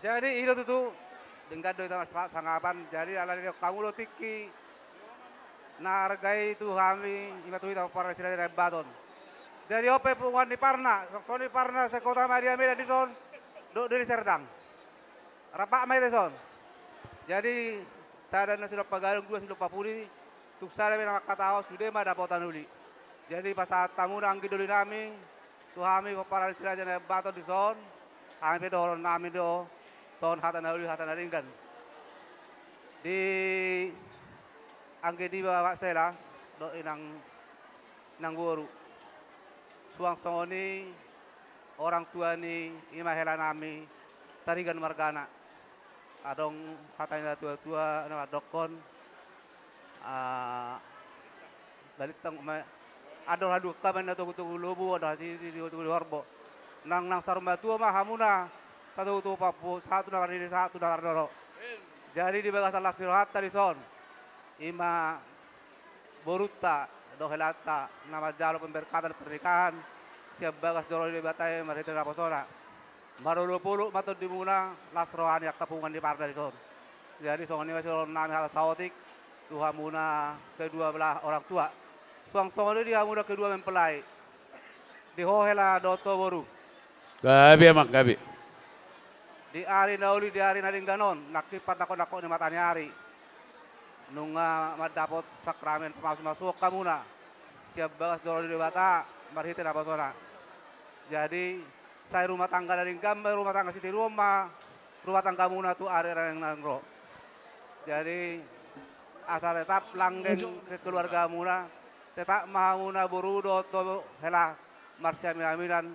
Jadi ilo tutu dengan do ita sangapan jadi ala ilo kamulo tiki nargai tu kami ima tu ita para sila dari baton. Jadi ope pungan di Parna, soni Parna sa kota Maria Meda di son do dari Serdang. Rapak mai di son. Jadi sada na sudah pagalung dua sudah papuri tuk sada bena katawa sudah ma dapotan uli. Jadi pas saat tamu nanggi dulu nami tu kami para sila dari baton di son. Kami do nami do ton hatan ringgan. Di angge di bawa sela do inang nang guru. Suang songoni orang tua ni ima hela nami tarigan margana. Adong hatanya tua-tua na dokon balik tang adong hadu kaman na tugu lubu ada di horbo. Nang sarumba tua mah hamuna satu tu papu satu nakar doro. Jadi di bagas alas firohat tadi son ima boruta dohelata nama jalo pemberkatan pernikahan siap bagas doro di batai marita raposona marulu pulu matut dimuna las rohani ak tapungan di parda di son. Jadi songon ini masih nami hal saotik tuha muna kedua belah orang tua suang songon ini dia muna kedua mempelai di hohela doto boru gabi mak gabi di ari nauli di ari naring ganon nakipat nako ni matanya ari nunga madapot sakramen masuk kamuna siap bagas doro di bata marhite na pasona. Jadi saya rumah tangga dari gambar rumah tangga siti rumah tangga muna tu ari yang nangro. Jadi asal tetap langgeng ke keluarga muna tetap mauna burudo to hela marsya minaminan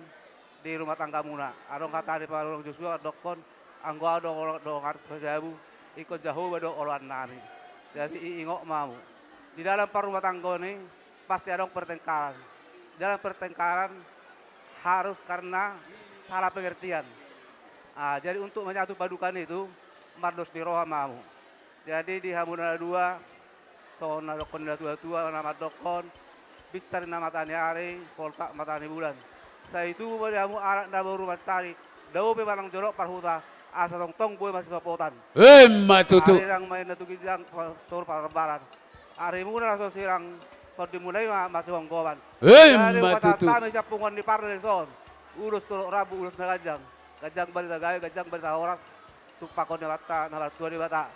di rumah tangga muna. Adong kata di parung Joshua dokon anggo adong harus sejabu ikut jauh bado oluan nani. Jadi ingok mau. Di dalam rumah tangga ini pasti ada pertengkaran. Dalam pertengkaran harus karena salah pengertian. Jadi untuk menyatu padukan itu mardos di roha mau. Jadi di hamuna dua so nadokon tua nama dokon bicara nama tani hari poltak matani bulan. Saya itu beriamu anak dah baru mencari. Daun pebarang jorok parhuta asa tong boy masih sopotan. Matutu. Hari yang main datu gidang sur parbaran. Hari muna so sirang so dimulai masih wonggoban. Jadi Matutu. kami capungan di parle son. Urus tolok rabu urus gajang. Gajang balita gaya gajang balita horas. Tupakon di bata nalar tua di bata.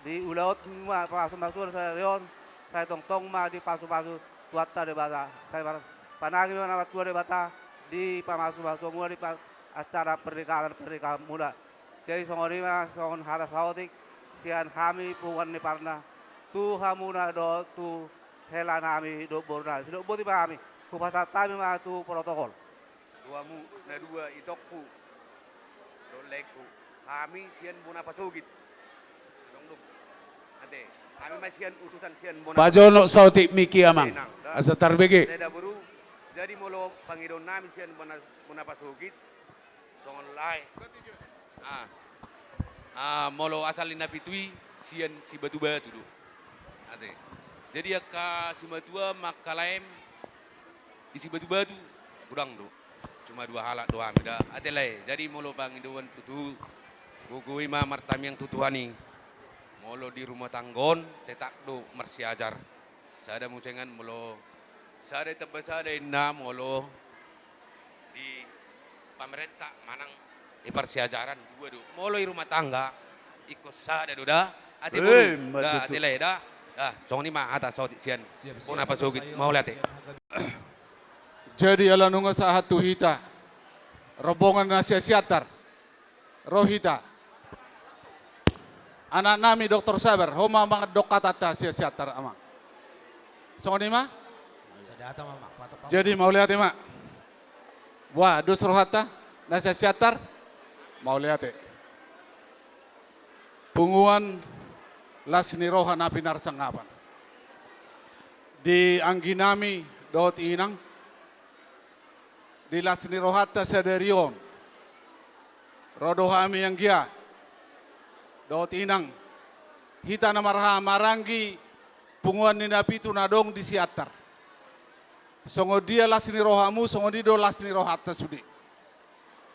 Di ulaut ma pasu saya leon. Saya tong ma di pasu tuata di bata. Saya panagi nama tua di bata. Di pamasu mula di acara pernikahan muda. Jadi songonima songon haras sautik sian kami pungan ni parna tu hamuna do tu hela nami do borna sido boti kami ku pasat kami ma tu protokol. Duamu na dua itokku do leku kami sian bona pasugit. Dong ate kami masian utusan sian bona Pajono sautik miki amang asa tarbege. Teda buru jadi molo pangidon nami sian bona pasugit songon lai. Molo asal na pitui sian si batu-batu do. Ate. Jadi ka si batua makalaem isi batu-batu kurang do. Cuma dua halak doang beda. Ate lai. Jadi molo pangidon tutu gugui ma martam yang tutuhani. Molo di rumah tanggon tetak do marsiajar. Sada musengan molo sada tebasa na molo di pamerintah manang iparsiajaran dua do. Molo di rumah tangga ikut sada do dah. Ate buru. Dah ate lai dah. Dah song ni mah atas sautik sian. Pun apa sogit mau lihat. Jadi ala nunga sa hatu hita rombongan nasi siatar rohita anak nami Dr. Sabar homa mga dokatata siatar amang. Songon ima? Jadi mau lihat ima. Wah, dus rohata nasi siatar mau lihat. Punguan lasni roha na pinarsangapan. Di angginami dot inang di lasni rohata sederion. Rodohami yang gia. Dot inang hita na maranggi punguan ni napitu nadong di siatar. Songo dia lasni rohamu songo di do lasni rohata sudi.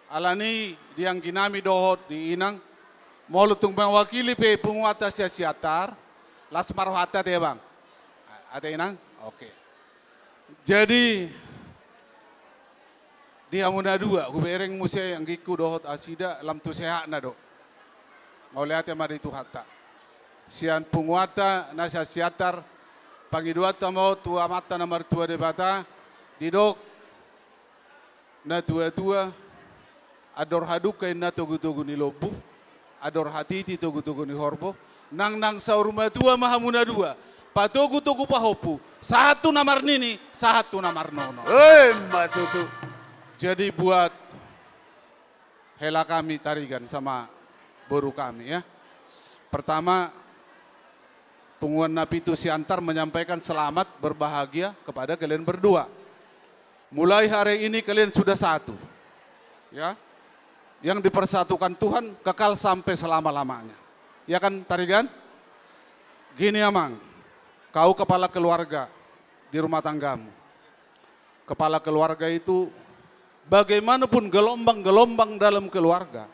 Alani diang ginami dohot di inang Molutung mewakili pe penguata siatar, las marohata teh bang. Ada inang? Oke. Jadi di Hamuna dua, kubereng musia yang giku dohot asida lam tu sehat na do. Mau lihat yang mari tu hatta. Sian penguata nasa siatar, pagi dua mau tua mata nomor tua debata, didok na tua ador haduka na togu ni lobu, ador hatiti togu ni horbo, nang sauruma tua mahamuna dua, patogu pahopu, satu namar nini, satu namar nono. Matutu. Jadi buat hela kami tarigan sama boru kami ya. Pertama, Punguan Napitu Siantar menyampaikan selamat berbahagia kepada kalian berdua. Mulai hari ini kalian sudah satu. Ya. Yang dipersatukan Tuhan kekal sampai selama-lamanya. Ya kan tarigan? Gini Amang, kau kepala keluarga di rumah tanggamu. Kepala keluarga itu bagaimanapun gelombang-gelombang dalam keluarga,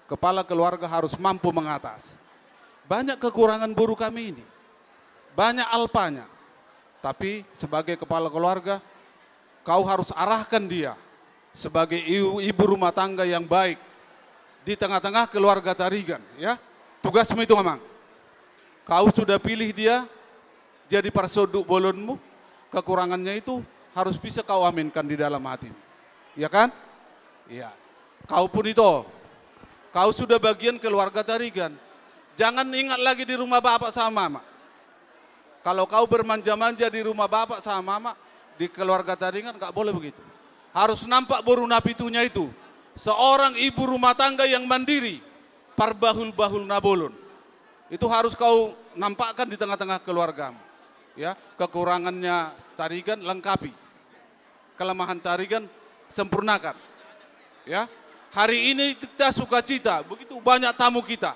kepala keluarga harus mampu mengatasi. Banyak kekurangan buruh kami ini, banyak alpanya. Tapi sebagai kepala keluarga, kau harus arahkan dia sebagai ibu rumah tangga yang baik di tengah-tengah keluarga tarigan. Ya, tugasmu itu Mamang. Kau sudah pilih dia jadi persoduk bolonmu, kekurangannya itu harus bisa kau aminkan di dalam hatimu. Ya kan? Iya. Kau pun itu, kau sudah bagian keluarga tarigan. Jangan ingat lagi di rumah bapak sama mama. Kalau kau bermanja-manja di rumah bapak sama mama, di keluarga tarigan gak boleh begitu. Harus nampak boru napitunya itu. Seorang ibu rumah tangga yang mandiri, parbahul-bahul nabolon. Itu harus kau nampakkan di tengah-tengah keluargamu. Ya, kekurangannya tarigan lengkapi. Kelemahan tarigan sempurnakan. Ya. Hari ini kita sukacita, begitu banyak tamu kita.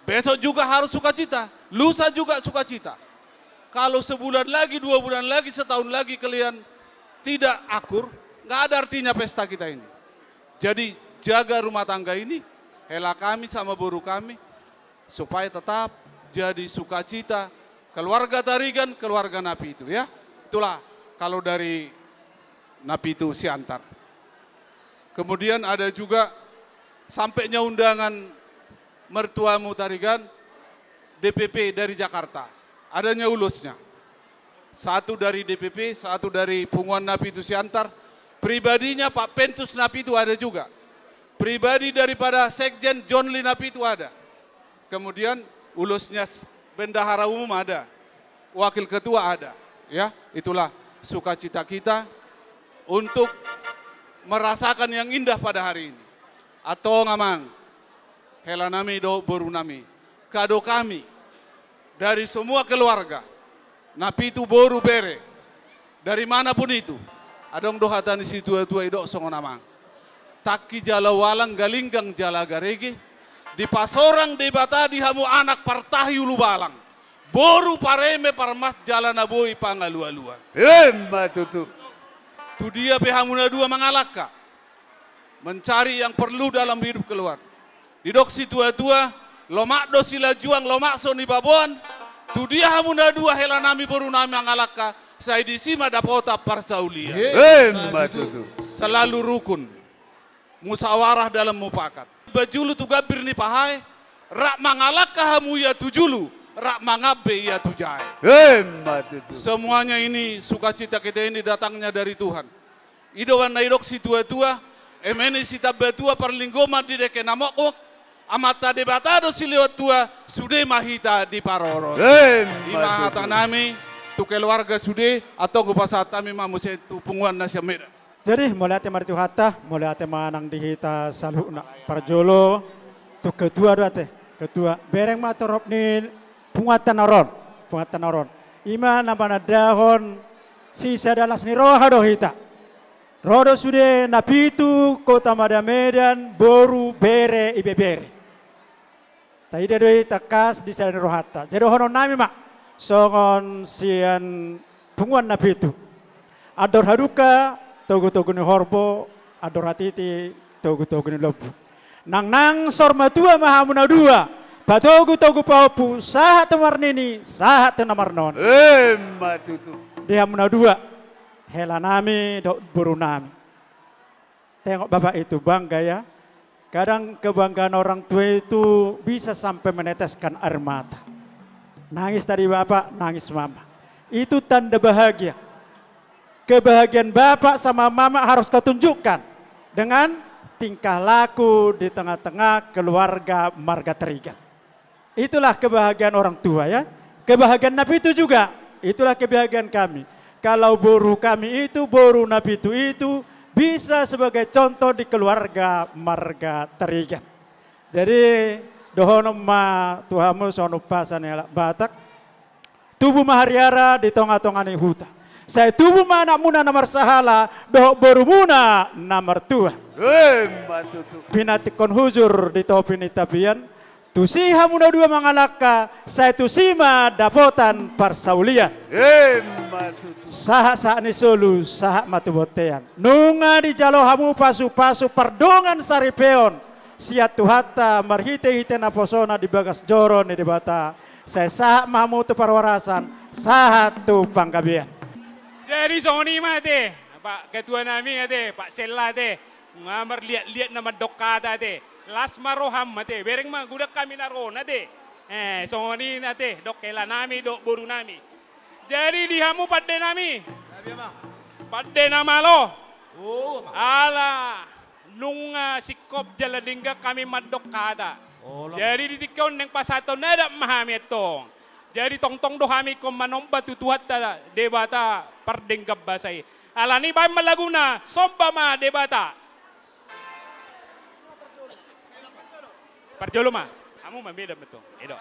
Besok juga harus sukacita, lusa juga sukacita. Kalau sebulan lagi, 2 bulan lagi, setahun lagi kalian tidak akur, nggak ada artinya pesta kita ini. Jadi jaga rumah tangga ini, hela kami sama buruh kami, supaya tetap jadi sukacita keluarga tarigan, keluarga napi itu ya. Itulah kalau dari Napitu Siantar. Kemudian ada juga sampainya undangan mertuamu tarigan DPP dari Jakarta. Adanya ulusnya. Satu dari DPP, satu dari Punguan Napitu Siantar. Pribadinya Pak Pentus Napitu ada juga. Pribadi daripada Sekjen John Lee Napitu ada. Kemudian ulusnya bendahara umum ada. Wakil ketua ada. Ya, itulah sukacita kita untuk merasakan yang indah pada hari ini. Atau ngamang, hela nami do boru nami, kado kami dari semua keluarga, Napitu boru bere, dari manapun itu, adong dohatan si tua-tua idok songo namang. Taki jala walang galinggang jala garege, di pasorang debata di hamu anak partahi ulu balang, boru pareme parmas jala naboi pangalua-lua. Matutu. Itu dia Hamuna dua mengalaka, mencari yang perlu dalam hidup keluar. Didok si tua-tua, lomak do sila juang, lomak so ni babon. Tu dia Hamuna dua hela nami boru nami mengalaka, saya disima dapota parsaulia. Selalu rukun, musawarah dalam mufakat. Bajulu tu gabir ni pahai, rak mengalaka hamu ya tujulu. Rak mangabe ya tujai. Semuanya ini sukacita kita ini datangnya dari Tuhan. Idowan naidok si tua-tua, emeni si tabatua perlinggoma di deke namok, amata debatado si lewat tua, sude mahita di paroro. Imahata nami, tu keluarga sude, atau gupasatami mamuse tu punguan nasya meda. Jadi mulai tema itu hata, mulai tema nang dihita saluna parjolo, tu ketua dua teh, ketua bereng matorop ni pungatan oron. Ima nabana dahon sisa dalas ni roha dohita. Rodo sude Napitu kota Medan boru bere ibe bere. Taide doi takas di sana rohata. Jadi hono nami mak songon sian punguan Napitu. Ador haduka togu ni horbo, ador hatiti togu ni lobu. nang sorma tua mahamuna dua. Batogu togu paupu sahat temarnini sahat tenamarnon. Matutu. Dia muna dua. Hela nami dok buru nami. Tengok bapak itu bangga ya. Kadang kebanggaan orang tua itu bisa sampai meneteskan air mata. Nangis tadi bapak, nangis mama. Itu tanda bahagia. Kebahagiaan bapak sama mama harus kau tunjukkan dengan tingkah laku di tengah-tengah keluarga marga Terigan. Itulah kebahagiaan orang tua ya. Kebahagiaan Nabi itu juga. Itulah kebahagiaan kami. Kalau boru kami itu, boru Nabi itu bisa sebagai contoh di keluarga marga Terigan. Jadi dohonom ma tuhamu sono pasan ya Batak. Tubuh mahariara di tengah-tengah ni huta. Saya tubuh ma anak muna namar sahala, doh boru muna namar tua. Matutu. Pinatikon huzur di topi ni tapian. Tusiha muna dua mangalaka, saya tusima dapotan parsaulian. Matutu. Saha saat ni solu, saha matubotean. Nunga di jalo hamu pasu-pasu pardongan saripeon. Siat tuhata marhite-hite naposona di bagas joro ni debata. Saya saha mamu tu parwarasan, saha tu panggabian. Jadi Sony mah teh, Pak Ketua nami teh, Pak Sella teh, ngamar lihat-lihat nama dokada teh. Las maroham mate, bereng mah gudak kami narona teh. Sony nate, dok kela nami, dok buru nami. Jadi dihamu padde nami. Padde nama lo. Ala nunga sikop jaladingga kami madok kada. Jadi ditikon neng pasato nada mahami etong. Jadi tong-tong dohami kom manomba tutuhat tada debata pardenggab basai. Alani bay malaguna somba ma debata. Parjolo mah, kamu membeda betul. Edo.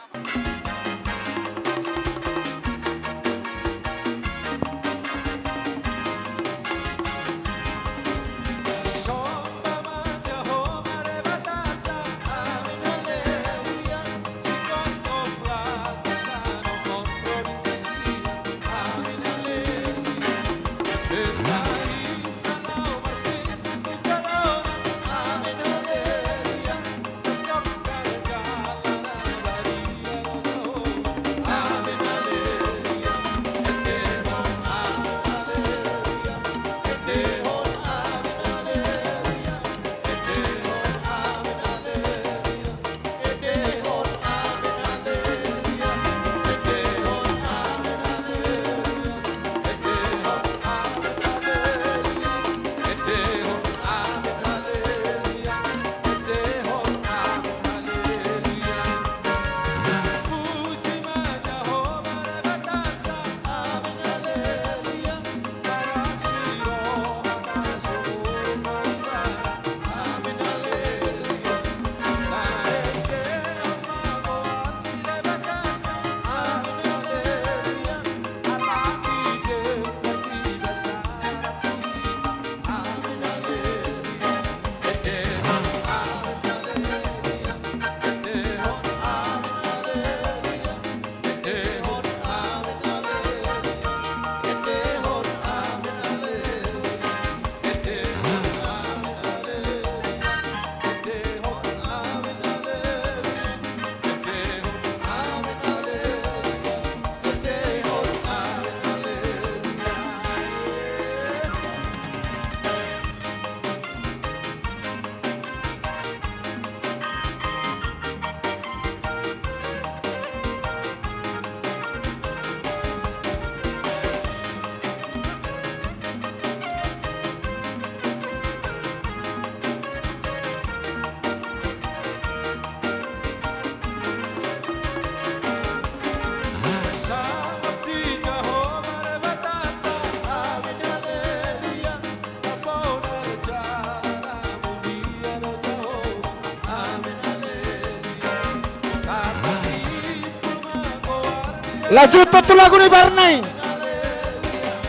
Lajuton tu lagu ni Barnai.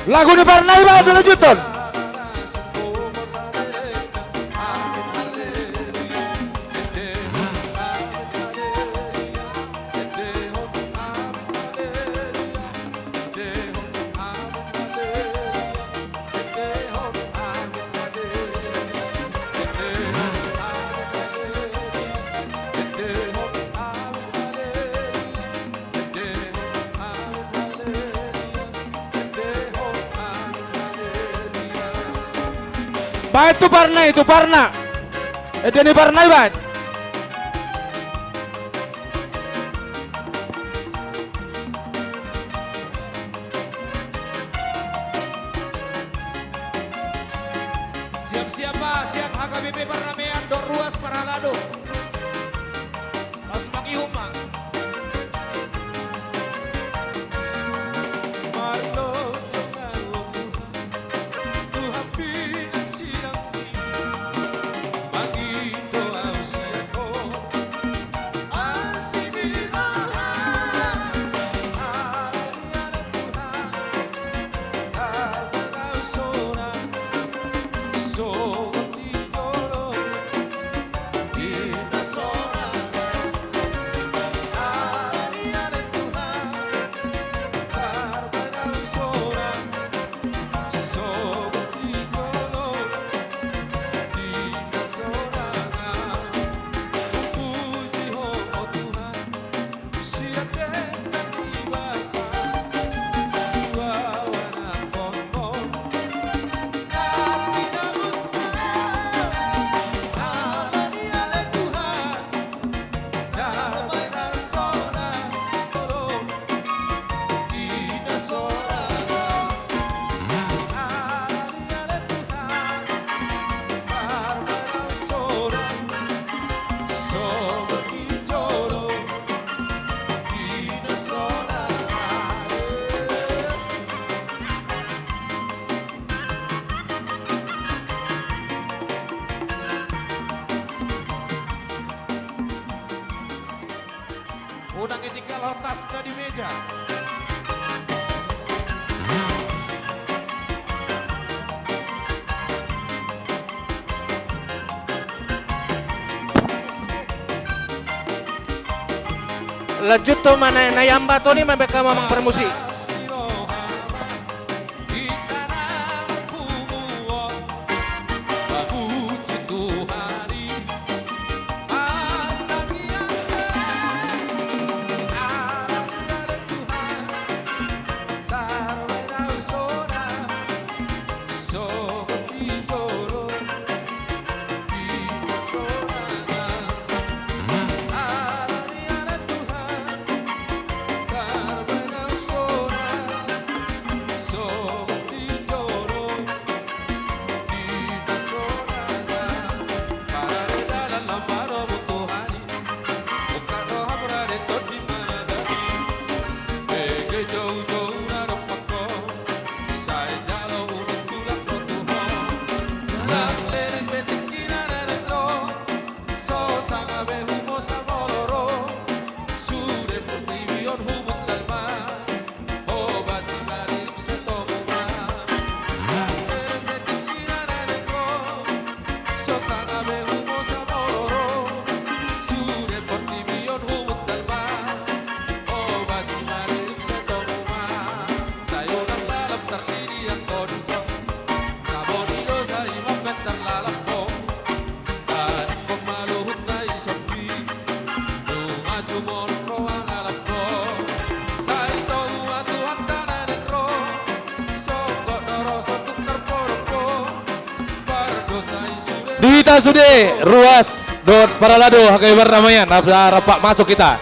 Lagu ni Barnai ba tu lajuton. Baik itu Parna. Edeni Parna baik. Siap-siap Pak, siap HKBP Parnamean, Dor Ruas Paralado. Mas Maki Huma. Unang itikal hotas na di meja. Lanjut to mana nayamba to ni mabeka mamang permusi. Dita Sude, Ruas, Dor Paralado, HKBP Perdamaian, rapak masuk kita.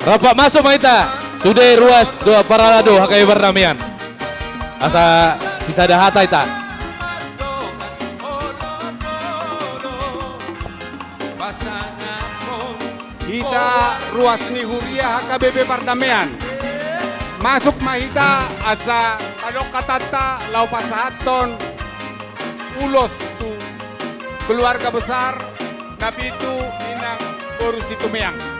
Rapat masuk Mahita. Sudah ruas dua paralado hakai berdamaian. Asa sisa dah hata ita. Kita ruas ni Huria HKBP Perdamaian. Masuk Mahita asa Tadok Katata Lau Pasahaton ulos tu keluarga besar Napitu Inang Boru Situmeang.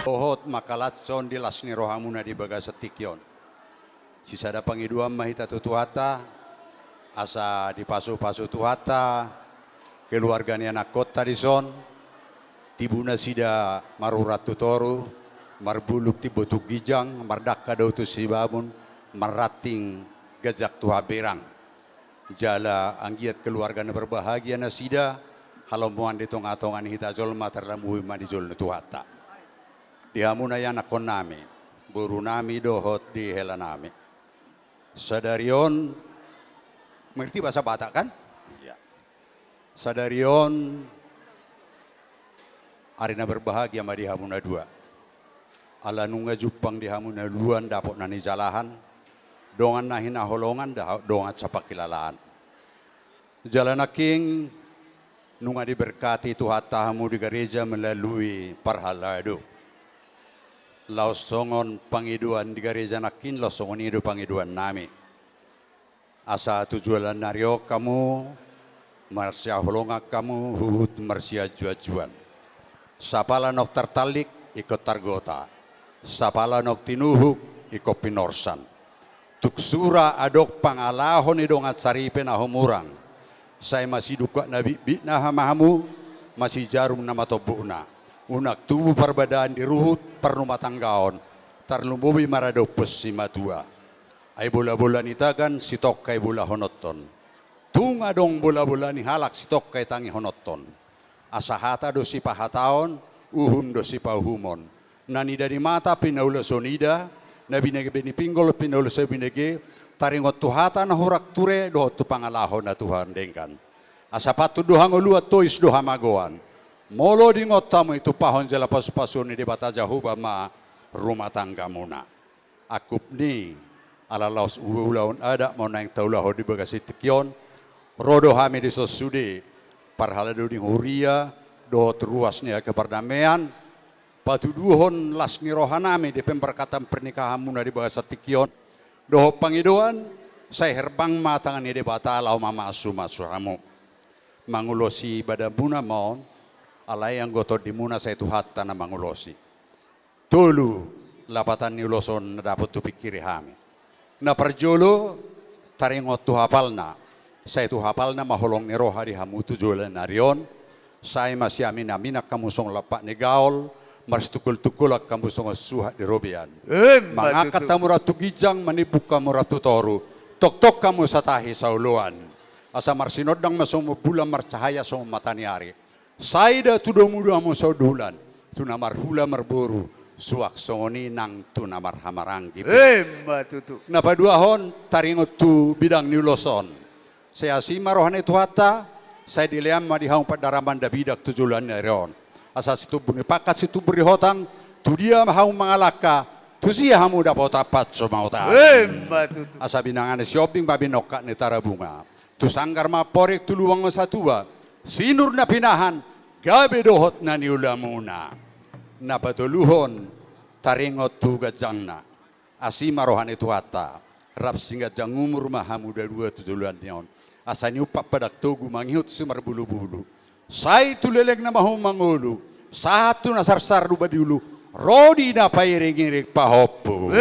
Ohot makalatson di lasni rohamuna di baga setikyon. Sisada pangiduan Mahita tutuhata, asa di pasu-pasu tuhata, keluarganya anak kota di son, tibuna sida marurat tutoru, marbuluk tibutuk gijang, mardaka dautus sibabun, marating gajak tuha berang. Jala anggiat keluarganya berbahagia nasida, halomuan di tongatongan hita zolma terlamuhi ma di zolna tuhata. Dihamuna yang nakon nami, buru nami dohot di hela nami. Sadarion, mengerti bahasa Batak kan? Ya. Sadarion, arina berbahagia ma di hamuna dua. Ala nunga jupang di hamuna luan dapok nani jalahan, dongan nahina holongan dongan capak kilalaan. Jalan aking, nunga diberkati tuhata hamu di gereja melalui parhalado. Lausongon pangiduan di gereja nakin, lausongon itu pangiduan nami. Asa tujuan nario kamu, marsia holonga kamu, huhut marsia juajuan. Sapala nok tertalik, ikut targota. Sapala nok tinuhuk, ikut pinorsan. Tuksura adok pangalahon idongat saripen ahumurang. Saya masih duka nabi bitna hamahamu, masih jarum nama tobuna. Unak tubuh perbedaan di ruhut pernumah tanggaon tarlumbubi marado pesima tua ai bola-bola nitagan sitok kai bola honoton tunga dong bola-bola ni halak sitok kai tangi honoton asahata dosi pahataon uhun dosi pahumon nani dari mata pinaula sonida nabi nege beni pinggol pinaula sebinege taringot tuhata na hurak ture doh tu pangalahon na Tuhan dengkan asapatu dohang uluat tois dohamagoan molo di ngotamu itu pahon jala pasu-pasu ni di bata jauh bama rumah tangga muna. Akup ni ala laus ulaun ada mau naik taulah di bagasi tikyon. Rodo hami di sosudi parhalado di huria do teruasnya ke perdamaian. Patu duhon lasni rohanami di pemberkatan pernikahan muna di bagasi tikyon. Do pangidoan saya herbang matangan ni di bata lau mama asu-masuhamu. Mangulosi badabuna maon alai yang gotot di muna saya tuhata na mangulosi. Tulu lapatan ni uloson na dapat tu pikiri hami. Na perjolo taringot tu hafalna. Saya tu hafalna maholong ni roha di hamu tu jualan narion. Saya masih amin kamu song lapak ni gaul. Mars tukul-tukul kamu song suhat di robian. Mangakat kamu ratu gijang manibuk kamu ratu toru. Tok-tok kamu satahi sauluan. Asa marsinodang masong bulan marcahaya song mataniari. Saida tudo muda mo sa dulan, tunamar hula marboru, suak soni nang tunamar hamarang gitu. Napaduahon taringot tu bidang niuloson. Saya sima rohane tuhata, saya dileam madihang padaraman da bidak tujulan neron. Asas itu bunipakat situ beri hotang, tu dia mahau mangalaka, tu siya hamu dapat tapat somauta. Asa binangan sioping babinokat ni tarabunga. Tu sanggar maporek tu luang masatua. Sinur na pinahan, gabi dohot na niulamuna. Napatuluhon, taringot tu gajangna. Asima rohan itu hata. Rap singa jangumur mahamu dua tujulan nion. Asani upak padak togu manghut sumar bulu-bulu. Sai tu lelek na mahu mangulu. Satu na sarsar ruba diulu. Rodi na pairing-iring pahoppo.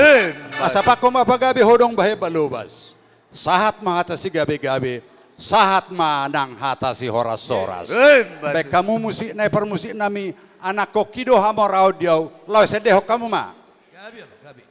Asa pa kumapagabi hodong bahe balubas. Sahat mga si gabi-gabi. Sahat manang hata si horas-horas. Baik kamu musik na permusik nami anak kokido hamor audio. Lau sedeho kamu ma. Gabi, gabi.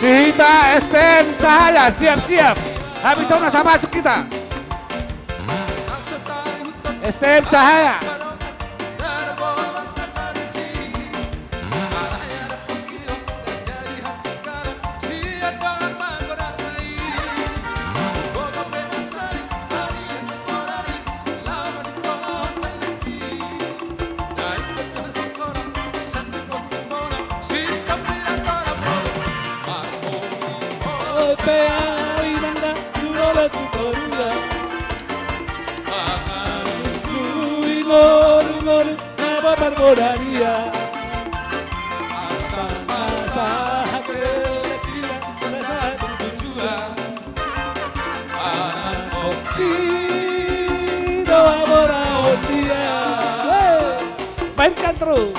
Dihita STM Cahaya, siap-siap. Habis Sonasa masuk kita. STM Cahaya. Mainkan terus.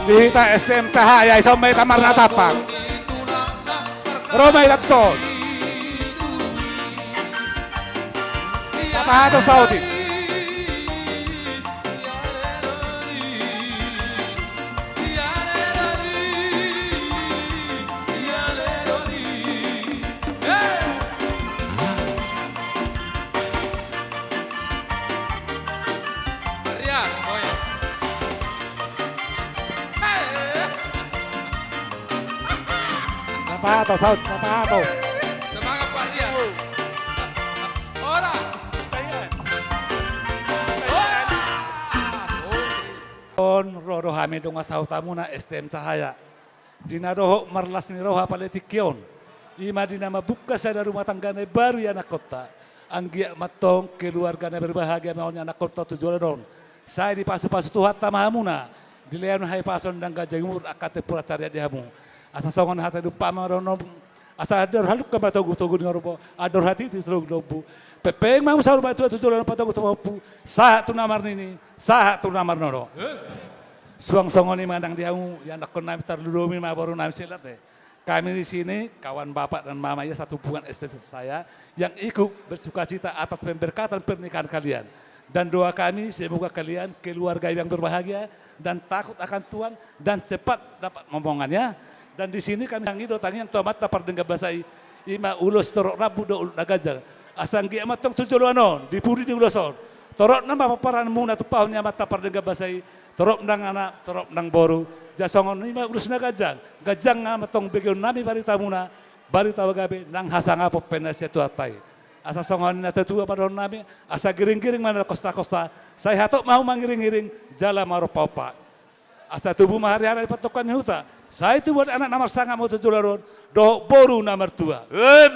Dihita STM Cahaya Isomay Tamar Natapang Romay Lakson Tapahato Saudi Sapato, saut, sapato. Semangat Pak Dia. Ora. Rodo hami donga sautamuna STM Sahaya. Dina roho marlas ni roha paletikion. Ima dina mabuka sada rumah tanggane baru ya anak kota. Anggia matong keluarganya berbahagia maunya anak kota tujuan don. Saya di pasu-pasu tuhat tamahamuna. Dilean hai pason dan gajengmur akate pura cari dihamu. Asa songon hati dupa marono. Asa ador haluk ke batogu-togu dengan rupo. Ador hati itu terus dobu. Pepeng mau sahur batu tujuan patogu topu. Sahat tu namar nini. Sahat tu namar nono. Suang songoni mandang diamu yang nak kena terlulumi mah baru nami silat Kami di sini kawan bapak dan mama ya satu hubungan STM saya yang ikut bersukacita atas pemberkatan pernikahan kalian. Dan doa kami semoga kalian keluarga yang berbahagia dan takut akan Tuhan dan cepat dapat ngomongannya. Dan di sini kami hangi dotangi yang tomat dapat dengar bahasa ima ulos torok rabu do ulut nagajal. Asang gia matong tujulono dipuri di uloson. Torok nama paparan muna tupahnya mata perdengar bahasa torok nang anak, torok nang boru. Jasongon ima urus na gajang. Gajang nga matong bigyon nami barita muna. Barita wagabi nang hasang apo penasya tuapai. Asa songon na tetua padon nami. Asa giring-giring mana kosta-kosta. Saya hatok mau mangiring-giring. Jala maropaupa. Asa tubuh mahari-hari patokan huta. Saya itu buat anak nomor sanga mau tutularon. Doh boru nomor tua.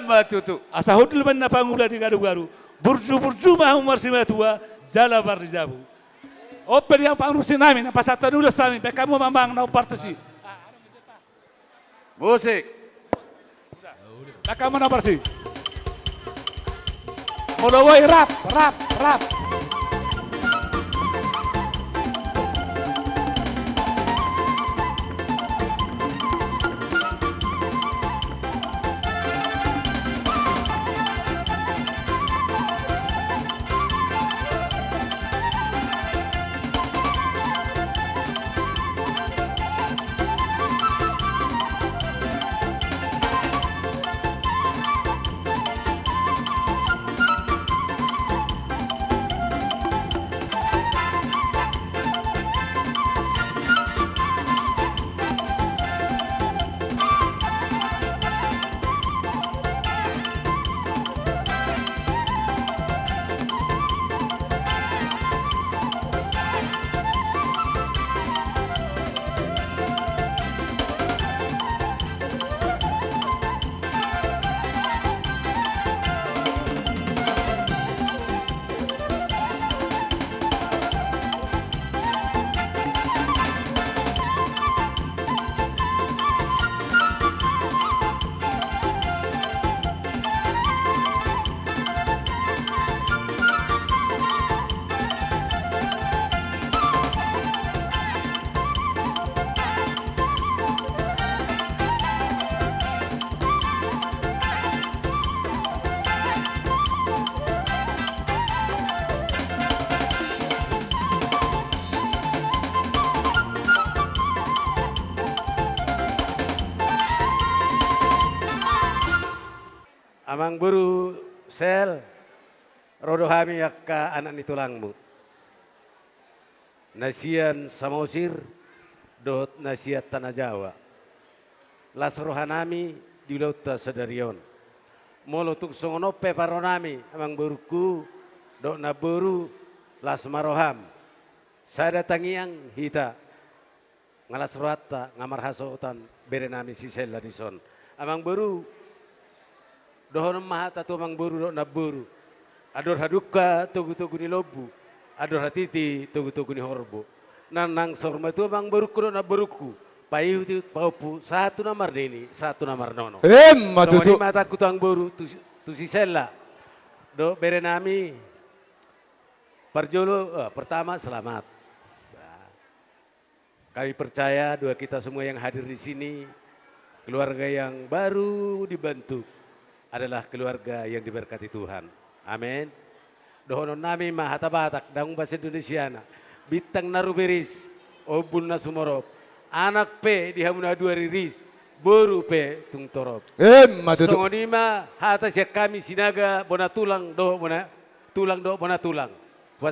Matutu. Asa hudul man na pangula di garu-garu. Burju-burju mau marsima tua. Jala bar di jabu. Open yang pangurusin namin, ang pasatan ulos namin, beka mo mamang na upartasi. Musik. Beka mo na upartasi. Mulaway, rap, rap, rap. Amang buru sel rodo hami yakka anak ni tulangmu. Nasian Samosir dot nasiat tanah Jawa. Las rohanami di lauta sedarion. Molo tuk songonope paronami amang buruku dot naburu las maroham. Saya datangiang hita ngalas rohata ngamar hasotan berenami si sel ladison. Amang buru dohon mahata tu mang buru dok naburu. Ador haduka tugu-tugu ni lobu. Ador hatiti tugu-tugu ni horbo. Nanang sorma tu mang buruku dok naburuku. Payu tu paupu satu nomor dini, satu nomor nono. Matutu. Mata ku tuang buru tu si sella. Dok berenami. Parjolo pertama selamat. Kami percaya dua kita semua yang hadir di sini keluarga yang baru dibentuk adalah keluarga yang diberkati Tuhan. Amin. Dohonon nami mahata batak daung bahasa Indonesiana. Bitang naruberis obun nasumorop. Anak pe dihamuna dua riris. Boru pe tung torop. Matutu. Songonima hata siya kami sinaga bona tulang do bona tulang do bona tulang.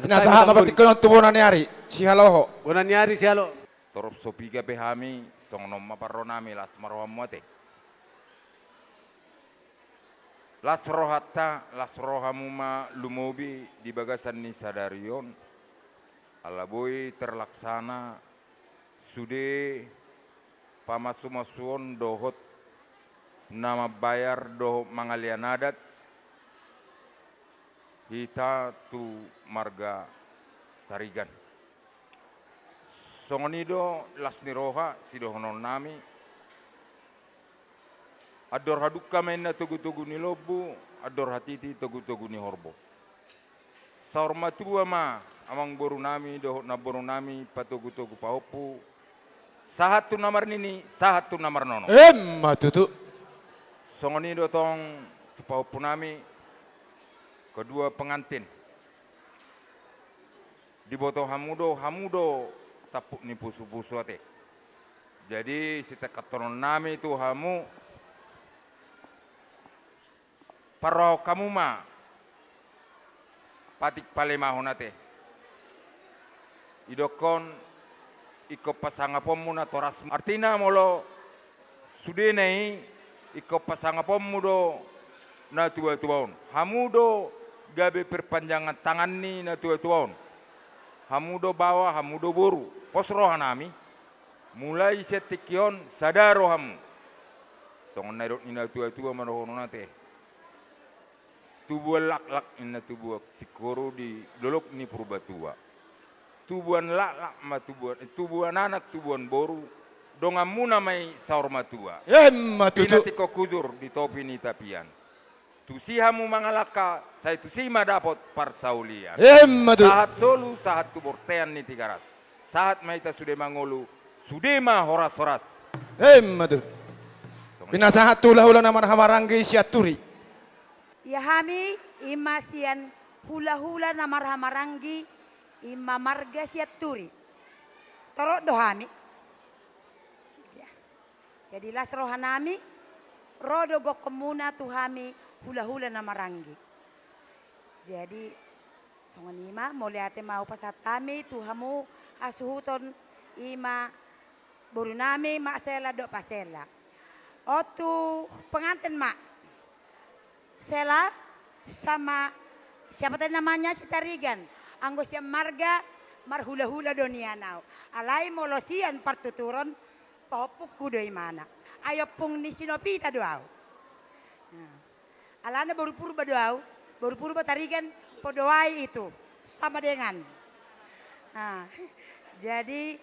Nasa kapatik ko ng tubunan ni Ari, si Haloho. Bona niari si halo. Torop sopiga behami song nom maparonami las marwam mote. Las rohata, las rohamuma lumobi di bagasan ni sadarion. Alaboy terlaksana sude pamasumasuon dohot nama bayar doh mangalian adat hita tu marga tarigan. Songonido las niroha sidohonon nami ador hadukka menna tugu-tugu ni lobu ador hatiti tugu-tugu ni horbo. Saurmatua ma amang boru nami doh na boru nami patugu-tugu paupu sahat tu namar nini sahat tu namar nono. Matutu. Songoni dotong paupu nami kedua pengantin di boto hamudo tapuk ni pusu-pusu ate. Jadi si tekatoron nami tu hamu paro kamu ma patik palemahon ate. Idokon iko pasangapommu na toras. Artina molo sudenai iko pasangapommu do na tua-tuaon. Hamudo gabe perpanjangan tangan ni na tua-tuaon. Hamudo bawa, hamudo boru. Posroha nami. Mulai setikion sadaro hamu. Tongon nairot ni na tua-tua manohono nate. Tubuan lak-lak ina tubuan sikoro di lolok ni purbatua. Tubuan lak-lak ma tubuan anak tubuan boru dongan muna mai saur matua. Matutu. Pinati ko kudur di topi ni tapian. Tusihamu mangalaka saya tusima dapat parsaulian. Matutu. Sahat solu sahat kubortean ni tigaras. Sahat maita sudah mangolu sudema horas-horas. Matutu. Pinasahat tulah-ulah namar hamaranggi siaturi. Ya hami imasian hula-hula namar hamaranggi ima marga siaturi. Torok dohami. Ya. Jadi las rohanami rodo gokomuna tuhami hula-hula namaranggi. Jadi songonima moliate mau pasatami tuhamu asuhuton ima borunami mak sela dok pasela. Otu pengantin mak sela sama siapa tadi namanya Citarigan. Anggo siam marga marhula-hula donianau. Alai molosian partuturon popuk kudoi mana. Ayo pung ni sinopita doau. Alana baru purba doau. Baru purba Tarigan podoai itu. Sama dengan. Nah, jadi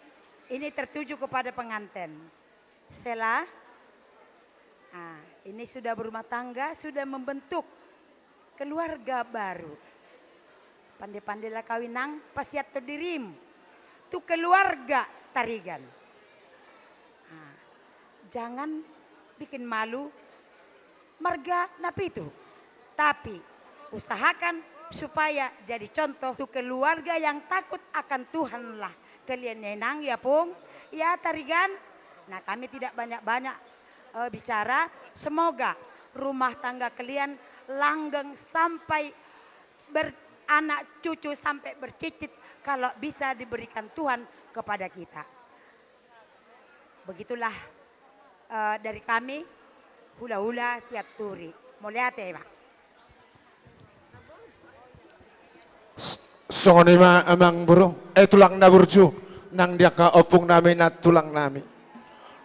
ini tertuju kepada pengantin. Sela. Nah, ini sudah berumah tangga, sudah membentuk keluarga baru. Pandai-pandailah kawinang pasiat tu dirim. Tu keluarga Tarigan. Nah, jangan bikin malu marga napitu. Tapi usahakan supaya jadi contoh tu keluarga yang takut akan Tuhan lah. Kalian nenang ya Pung, ya Tarigan. Nah kami tidak banyak-banyak bicara. Semoga rumah tangga kalian langgeng sampai anak cucu sampai bercicit kalau bisa diberikan Tuhan kepada kita. Begitulah dari kami hula-hula siaturi. Moliate Pak. Songonima amang buru tulang na burju nang dia ka opung nami na tulang nami.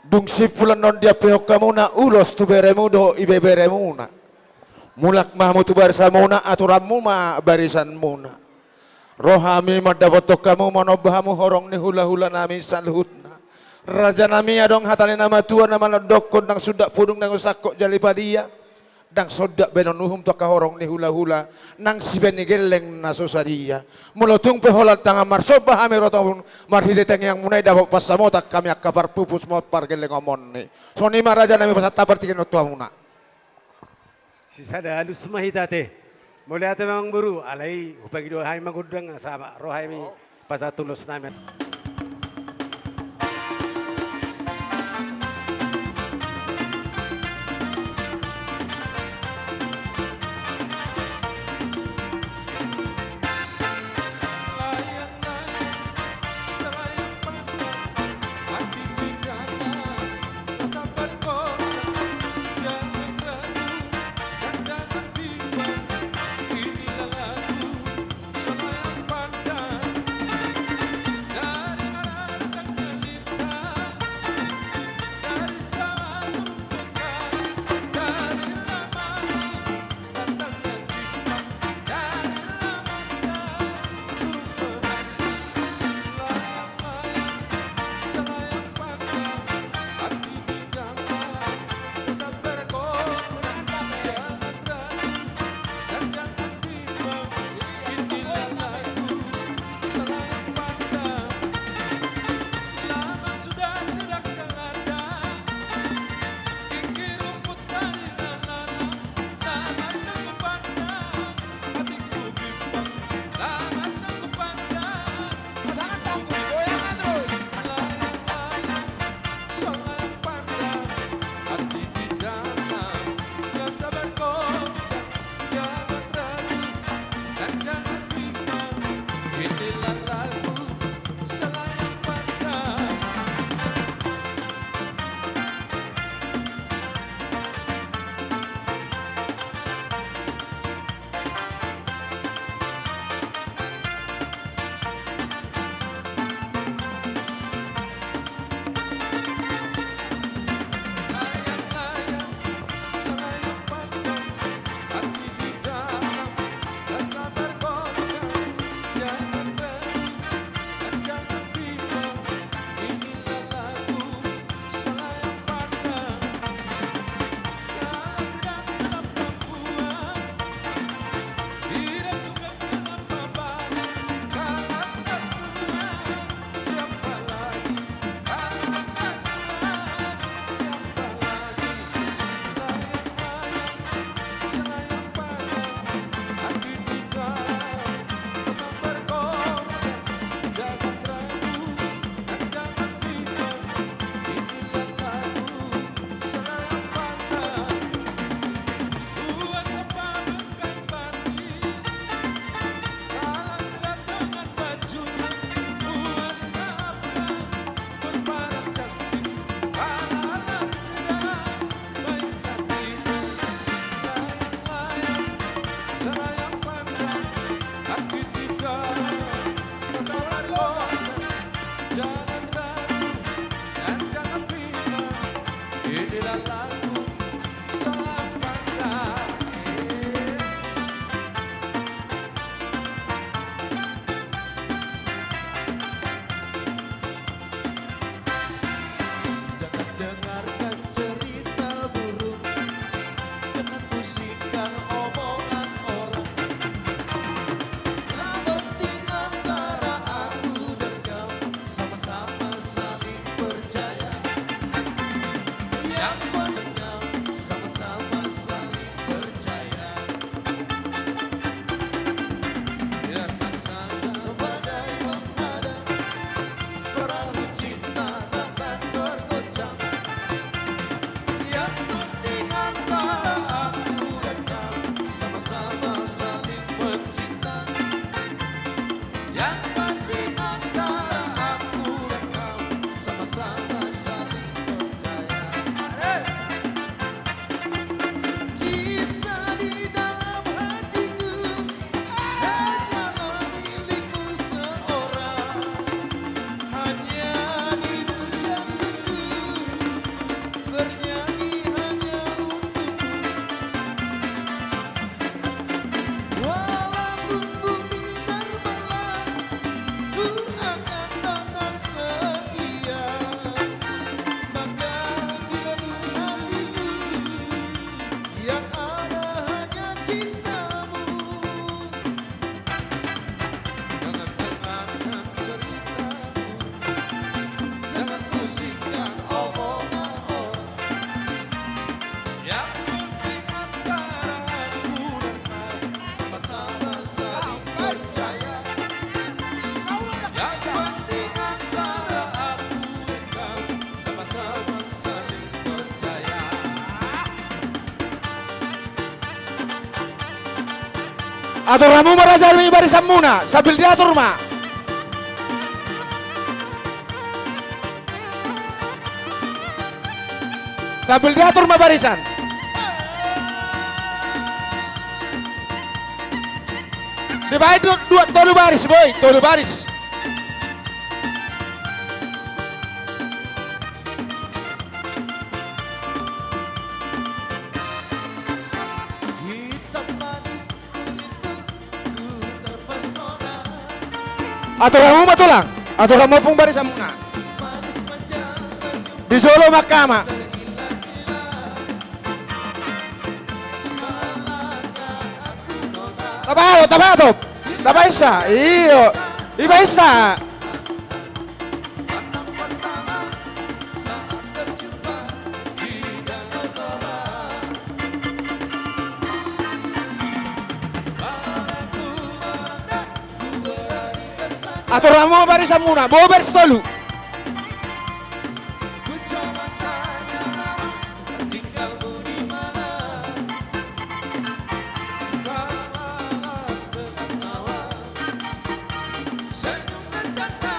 Dung sipulan non dia pehok kamu na ulos tu beremu do ibe beremu na. Mulak mahmu tu barisan muna aturanmu ma barisan muna. Rohami madabotok kamu manobahamu horong ni hula-hula nami salhutna. Raja nami adong hatani nama tua nama nadokon nang sudak pudung nang usakok jalipadia. Dang sodak benon uhum to kahorong ni hula-hula nang sibeni geleng na sosadia. Mulotung peholat tangan marsoba hami rotong marhideteng yang munai dapat pasamotak kami akapar pupus mot par geleng omon ni. So ni raja nami pasata bertikin otua muna. Sisada halus mahitate. Mulai ate mang buru alai upagi dua hai magudang sama rohai mi pasatulus namen. Jangan ragu dan jangan jalanku selapangkan. Jangan dengarkan cerita buruk, jangan pusingkan omongan orang. Yang penting antara aku dan kau sama-sama saling percaya. Yang penting sama-sama saling percaya. Biarkan saja badai menghadang, perahu cinta takkan bergoncang. Yang penting antara aku dan kau sama-sama saling mencinta. Yang penting antara aku dan kau sama-sama saling percaya. Cinta di dalam hatiku hanyalah milikmu seorang. Hanya dirimu jangkauku, bernyanyi hanya untukku. Walaupun bumi terbelah, ku akan tetap setia. Maka di dalam hatiku yang ada hanya cintamu. Jangan dengarkan ceritamu, jangan pusingkan omongan orang. Yang penting antara aku dan kau sama-sama saling percaya. Yang penting antara aku dan kau sama-sama saling percaya. Atur kamu merajar mi barisan muna sambil diatur ma. Sambil diatur ma barisan. Dibaik dua todo baris boy, todo baris. Hitam manis kulitmu, ku terpesona. Atur kamu ma tulang. Atur kamu pun barisan muna. Manis manja senyum Di Solo Makama. tergila-gila. Salahkah aku nona? Tapato. Tapaisa. Iyo. Ibaisa. Pandang pertama saat berjumpa di Danau Toba. Malaku melanda, ku berani kesana. Atur kamu barisan muna. Bawa baris tolu. Ku coba tanya nama, tinggalmu di mana? Kau balas dengan tawa, senyum bercanda.